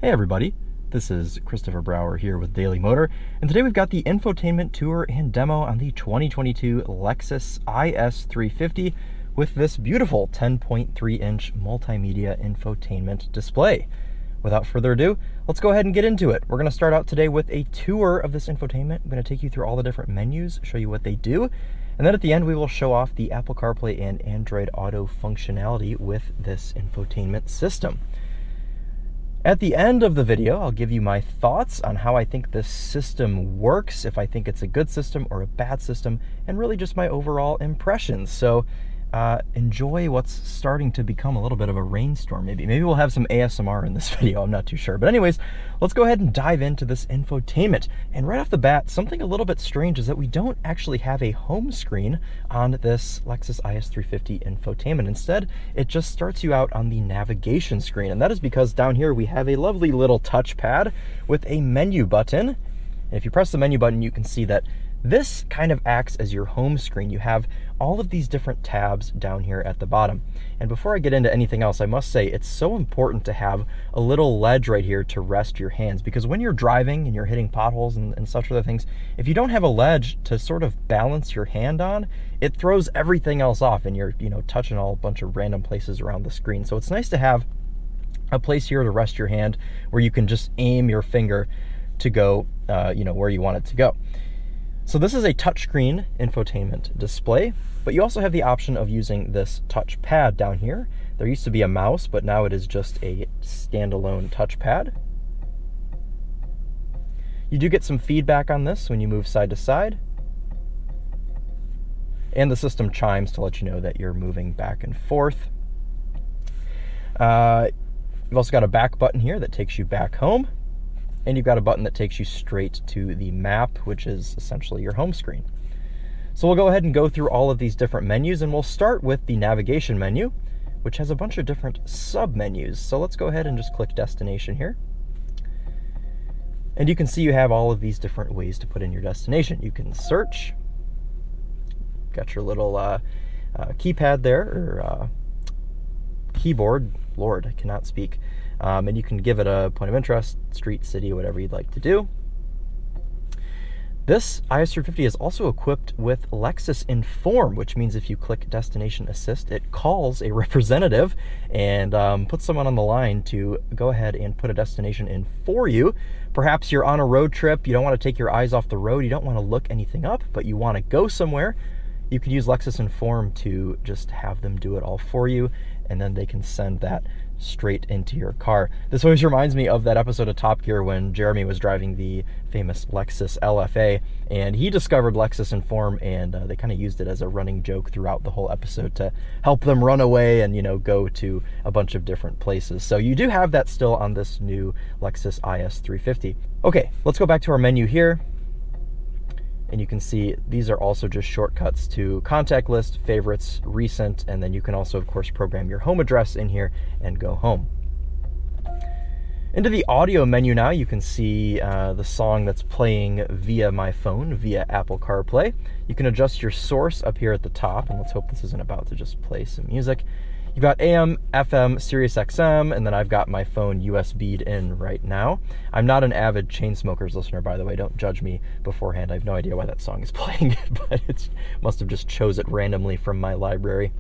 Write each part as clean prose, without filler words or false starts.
Hey everybody, this is Christopher Brower here with Daily Motor, and today we've got the infotainment tour and demo on the 2022 Lexus IS 350 with this beautiful 10.3-inch multimedia infotainment display. Without further ado, let's go ahead and get into it. We're going to start out today with a tour of this infotainment. I'm going to take you through all the different menus, show you what they do, and then at the end we will show off the Apple CarPlay and Android Auto functionality with this infotainment system. At the end of the video, I'll give you my thoughts on how I think this system works, if I think it's a good system or a bad system, and really just my overall impressions. So enjoy what's starting to become a little bit of a rainstorm. Maybe we'll have some ASMR in this video, I'm not too sure. But anyways, let's go ahead and dive into this infotainment. And right off the bat, something a little bit strange is that we don't actually have a home screen on this Lexus IS 350 infotainment. Instead, it just starts you out on the navigation screen. And that is because down here we have a lovely little touchpad with a menu button. And if you press the menu button, you can see that this kind of acts as your home screen. You have all of these different tabs down here at the bottom. And before I get into anything else, I must say it's so important to have a little ledge right here to rest your hands, because when you're driving and you're hitting potholes and such other things, if you don't have a ledge to sort of balance your hand on, it throws everything else off and you're, touching a bunch of random places around the screen. So it's nice to have a place here to rest your hand where you can just aim your finger to go, where you want it to go. So this is a touchscreen infotainment display, but you also have the option of using this touchpad down here. There used to be a mouse, but now it is just a standalone touchpad. You do get some feedback on this when you move side to side. And the system chimes to let you know that you're moving back and forth. You've also got a back button here that takes you back home. And you've got a button that takes you straight to the map, which is essentially your home screen. So we'll go ahead and go through all of these different menus, and we'll start with the navigation menu, which has a bunch of different sub-menus. So let's go ahead and just click destination here. And you can see you have all of these different ways to put in your destination. You can search, got your little keypad there, or keyboard. Lord, I cannot speak. And you can give it a point of interest, street, city, whatever you'd like to do. This IS 350 is also equipped with Lexus Inform, which means if you click Destination Assist, it calls a representative and puts someone on the line to go ahead and put a destination in for you. Perhaps you're on a road trip, you don't want to take your eyes off the road, you don't want to look anything up, but you want to go somewhere. You could use Lexus Inform to just have them do it all for you, and then they can send that straight into your car. This always reminds me of that episode of Top Gear when Jeremy was driving the famous Lexus LFA, and he discovered Lexus Inform, and they kind of used it as a running joke throughout the whole episode to help them run away and, go to a bunch of different places. So you do have that still on this new Lexus IS 350. Okay, let's go back to our menu here. And you can see these are also just shortcuts to contact list, favorites, recent, and then you can also, of course, program your home address in here and go home. Into the audio menu now, you can see the song that's playing via my phone, via Apple CarPlay. You can adjust your source up here at the top, and let's hope this isn't about to just play some music. You've got AM, FM, Sirius XM, and then I've got my phone USB'd in right now. I'm not an avid Chainsmokers listener, by the way. Don't judge me beforehand. I have no idea why that song is playing, but it must have just chose it randomly from my library.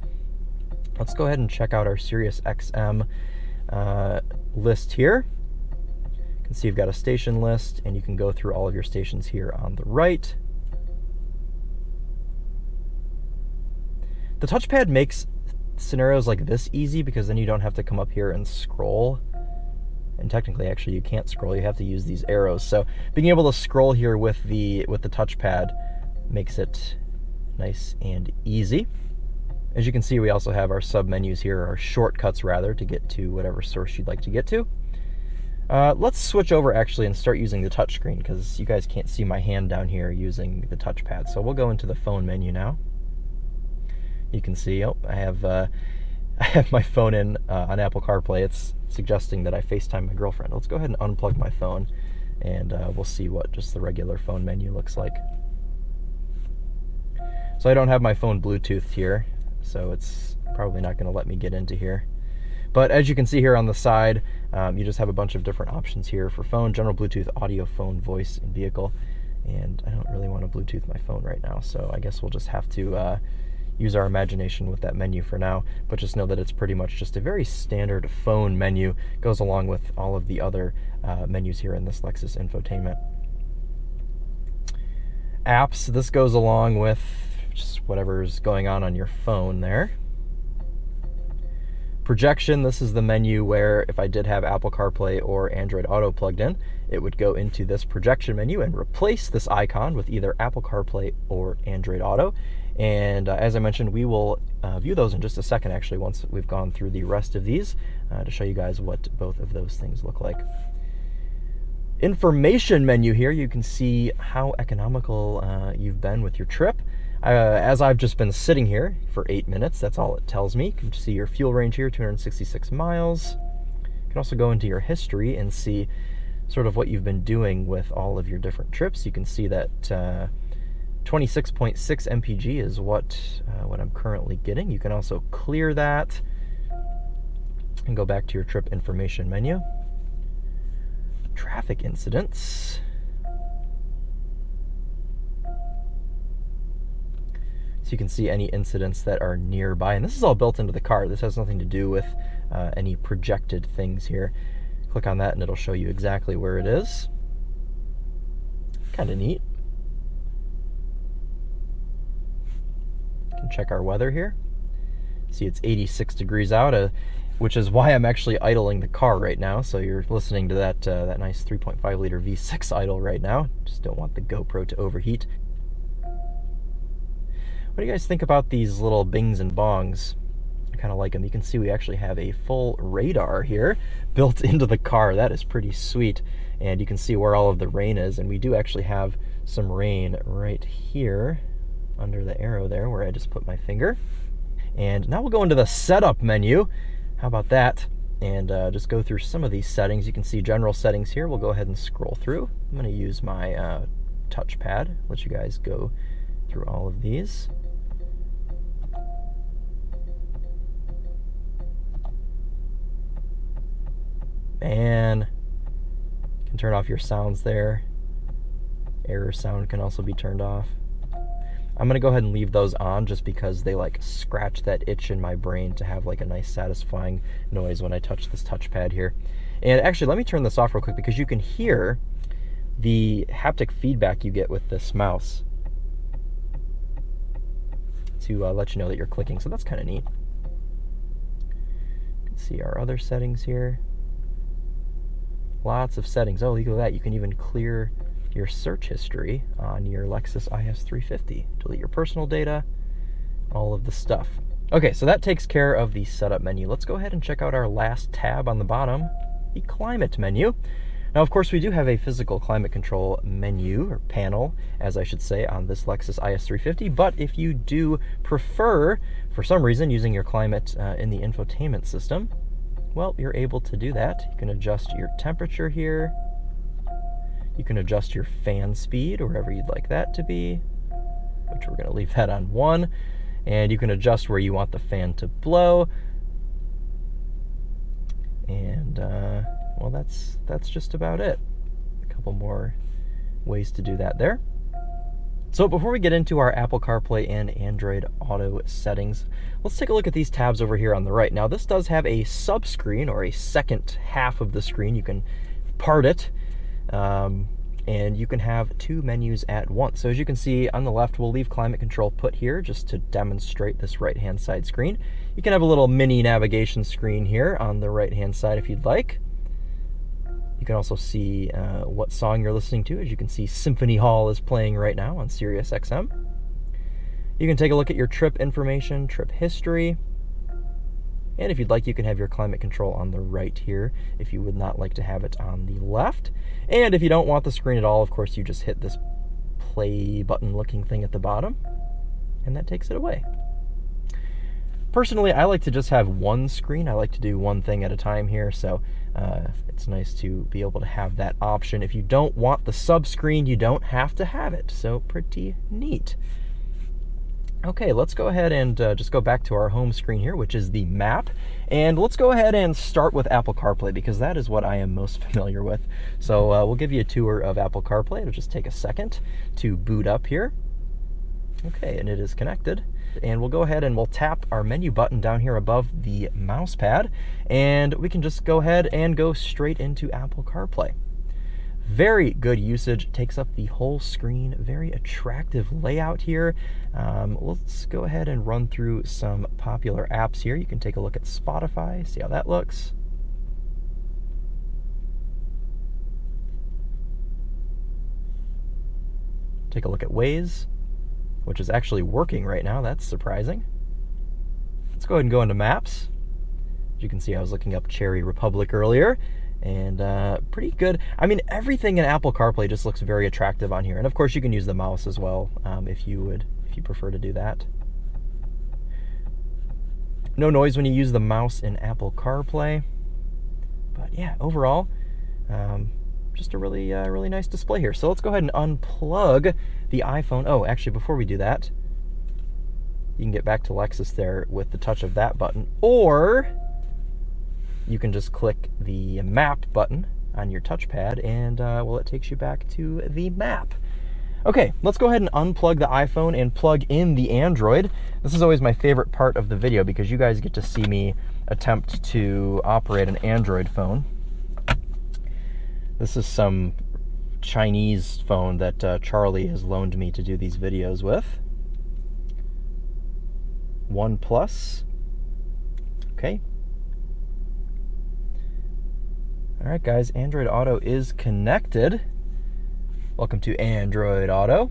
Let's go ahead and check out our Sirius XM list here. You can see you've got a station list, and you can go through all of your stations here on the right. The touchpad makes scenarios like this easy because then you don't have to come up here and scroll. And technically, actually, you can't scroll. You have to use these arrows. So being able to scroll here with the touchpad makes it nice and easy. As you can see, we also have our sub-menus here, our shortcuts rather, to get to whatever source you'd like to get to. Let's switch over actually and start using the touchscreen because you guys can't see my hand down here using the touchpad. So we'll go into the phone menu now. You can see, I have my phone in on Apple CarPlay. It's suggesting that I FaceTime my girlfriend. Let's go ahead and unplug my phone, and we'll see what just the regular phone menu looks like. So I don't have my phone Bluetooth here, so it's probably not going to let me get into here. But as you can see here on the side, you just have a bunch of different options here for phone, general Bluetooth, audio, phone, voice, and vehicle. And I don't really want to Bluetooth my phone right now, so I guess we'll just have to use our imagination with that menu for now. But just know that it's pretty much just a very standard phone menu. Goes along with all of the other menus here in this Lexus Infotainment. Apps, this goes along with just whatever's going on your phone there. Projection, this is the menu where if I did have Apple CarPlay or Android Auto plugged in, it would go into this projection menu and replace this icon with either Apple CarPlay or Android Auto. And as I mentioned, we will view those in just a second, actually, once we've gone through the rest of these to show you guys what both of those things look like. Information menu here, you can see how economical you've been with your trip. As I've just been sitting here for 8 minutes, that's all it tells me. You can see your fuel range here, 266 miles. You can also go into your history and see sort of what you've been doing with all of your different trips. You can see that 26.6 mpg is what I'm currently getting. You can also clear that and go back to your trip information menu. Traffic incidents. So you can see any incidents that are nearby, and this is all built into the car. This has nothing to do with any projected things here. Click on that and it'll show you exactly where it is. Kind of neat. You can check our weather here. See, it's 86 degrees out, which is why I'm actually idling the car right now. So you're listening to that nice 3.5 liter V6 idle right now. Just don't want the GoPro to overheat. What do you guys think about these little bings and bongs? I kind of like them. You can see we actually have a full radar here built into the car. That is pretty sweet. And you can see where all of the rain is. And we do actually have some rain right here under the arrow there where I just put my finger. And now we'll go into the setup menu. How about that? And just go through some of these settings. You can see general settings here. We'll go ahead and scroll through. I'm going to use my touchpad. Let you guys go through all of these. And you can turn off your sounds there. Error sound can also be turned off. I'm gonna go ahead and leave those on just because they like scratch that itch in my brain to have like a nice satisfying noise when I touch this touchpad here. And actually, let me turn this off real quick because you can hear the haptic feedback you get with this mouse to let you know that you're clicking, so that's kind of neat. You can see our other settings here. Lots of settings. Oh, look at that. You can even clear your search history on your Lexus IS 350. Delete your personal data, all of the stuff. Okay, so that takes care of the setup menu. Let's go ahead and check out our last tab on the bottom, the climate menu. Now, of course, we do have a physical climate control menu, or panel, as I should say, on this Lexus IS 350. But if you do prefer, for some reason, using your climate in the infotainment system, well, you're able to do that. You can adjust your temperature here. You can adjust your fan speed, wherever you'd like that to be, which we're going to leave that on 1. And you can adjust where you want the fan to blow. And, well, that's just about it. A couple more ways to do that there. So before we get into our Apple CarPlay and Android Auto settings, let's take a look at these tabs over here on the right. Now, this does have a sub-screen, or a second half of the screen. You can part it, and you can have 2 menus at once. So as you can see on the left, we'll leave climate control put here just to demonstrate this right-hand side screen. You can have a little mini navigation screen here on the right-hand side if you'd like. You can also see what song you're listening to. As you can see, Symphony Hall is playing right now on Sirius XM. You can take a look at your trip information, trip history. And if you'd like, you can have your climate control on the right here if you would not like to have it on the left. And if you don't want the screen at all, of course, you just hit this play button looking thing at the bottom, and that takes it away. Personally, I like to just have one screen. I like to do one thing at a time here, so it's nice to be able to have that option. If you don't want the sub screen, you don't have to have it, so pretty neat. Okay, let's go ahead and just go back to our home screen here, which is the map. And let's go ahead and start with Apple CarPlay because that is what I am most familiar with. So we'll give you a tour of Apple CarPlay. It'll just take a second to boot up here. Okay, and it is connected. And we'll go ahead and we'll tap our menu button down here above the mouse pad, and we can just go ahead and go straight into Apple CarPlay. Very good usage, takes up the whole screen, very attractive layout here. Let's go ahead and run through some popular apps here. You can take a look at Spotify, see how that looks. Take a look at Waze, which is actually working right now. That's surprising. Let's go ahead and go into Maps. As you can see, I was looking up Cherry Republic earlier, and pretty good. I mean, everything in Apple CarPlay just looks very attractive on here. And of course, you can use the mouse as well if you prefer to do that. No noise when you use the mouse in Apple CarPlay. But yeah, overall, just a really nice display here. So let's go ahead and unplug the iPhone. Oh, actually, before we do that, you can get back to Lexus there with the touch of that button, or you can just click the map button on your touchpad, and well, it takes you back to the map. Okay, let's go ahead and unplug the iPhone and plug in the Android. This is always my favorite part of the video because you guys get to see me attempt to operate an Android phone. This is some Chinese phone that Charlie has loaned me to do these videos with. OnePlus. Okay. All right, guys, Android Auto is connected. Welcome to Android Auto.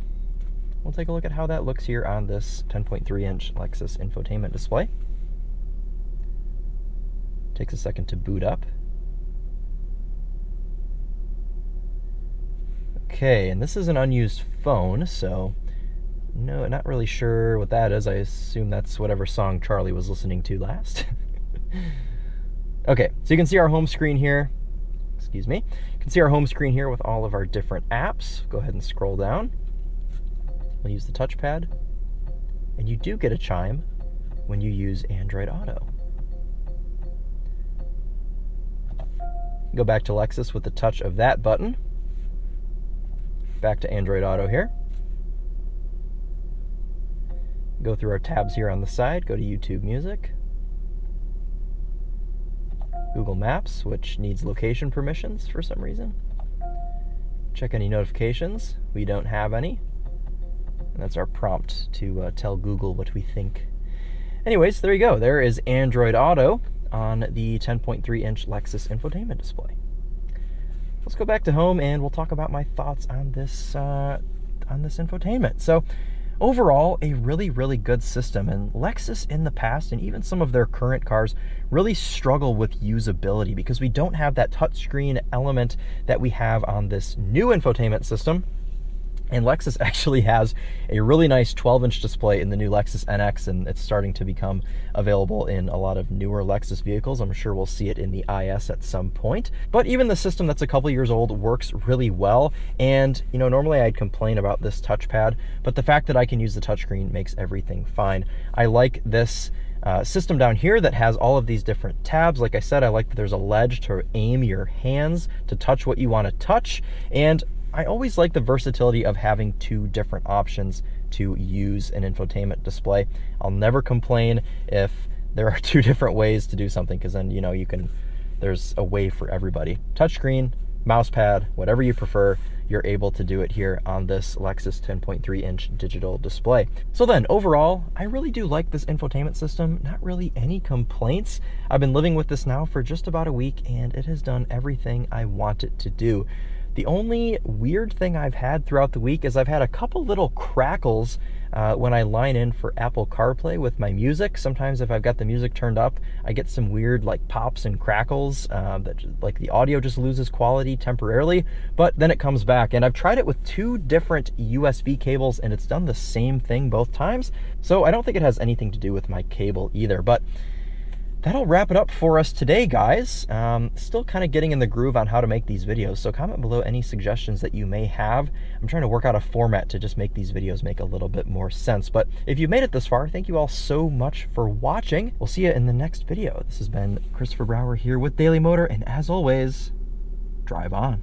We'll take a look at how that looks here on this 10.3-inch Lexus Infotainment display. Takes a second to boot up. Okay, and this is an unused phone, so no, not really sure what that is. I assume that's whatever song Charlie was listening to last. Okay, so you can see our home screen here. Excuse me. You can see our home screen here with all of our different apps. Go ahead and scroll down. We'll use the touchpad. And you do get a chime when you use Android Auto. Go back to Lexus with the touch of that button. Back to Android Auto here. Go through our tabs here on the side. Go to YouTube Music. Google Maps, which needs location permissions for some reason. Check any notifications. We don't have any. And that's our prompt to tell Google what we think. Anyways, there you go. There is Android Auto on the 10.3-inch Lexus Infotainment display. Let's go back to home and we'll talk about my thoughts on this infotainment. So overall, a really good system, and Lexus in the past and even some of their current cars really struggle with usability because we don't have that touchscreen element that we have on this new infotainment system. And Lexus actually has a really nice 12-inch display in the new Lexus NX, and it's starting to become available in a lot of newer Lexus vehicles. I'm sure we'll see it in the IS at some point. But even the system that's a couple years old works really well. And, you know, normally I'd complain about this touchpad, but the fact that I can use the touchscreen makes everything fine. I like this system down here that has all of these different tabs. Like I said, I like that there's a ledge to aim your hands to touch what you want to touch. And I always like the versatility of having two different options to use an infotainment display. I'll never complain if there are two different ways to do something, because then, you know, there's a way for everybody. Touchscreen, mouse pad, whatever you prefer, you're able to do it here on this Lexus 10.3-inch digital display. So then, overall, I really do like this infotainment system. Not really any complaints. I've been living with this now for just about a week, and it has done everything I want it to do. The only weird thing I've had throughout the week is I've had a couple little crackles when I line in for Apple CarPlay with my music. Sometimes if I've got the music turned up, I get some weird like pops and crackles that like the audio just loses quality temporarily, but then it comes back. And I've tried it with two different USB cables and it's done the same thing both times. So I don't think it has anything to do with my cable either. But that'll wrap it up for us today, guys. Still kind of getting in the groove on how to make these videos, so comment below any suggestions that you may have. I'm trying to work out a format to just make these videos make a little bit more sense. But if you made it this far, thank you all so much for watching. We'll see you in the next video. This has been Christopher Brower here with Daily Motor, and as always, drive on.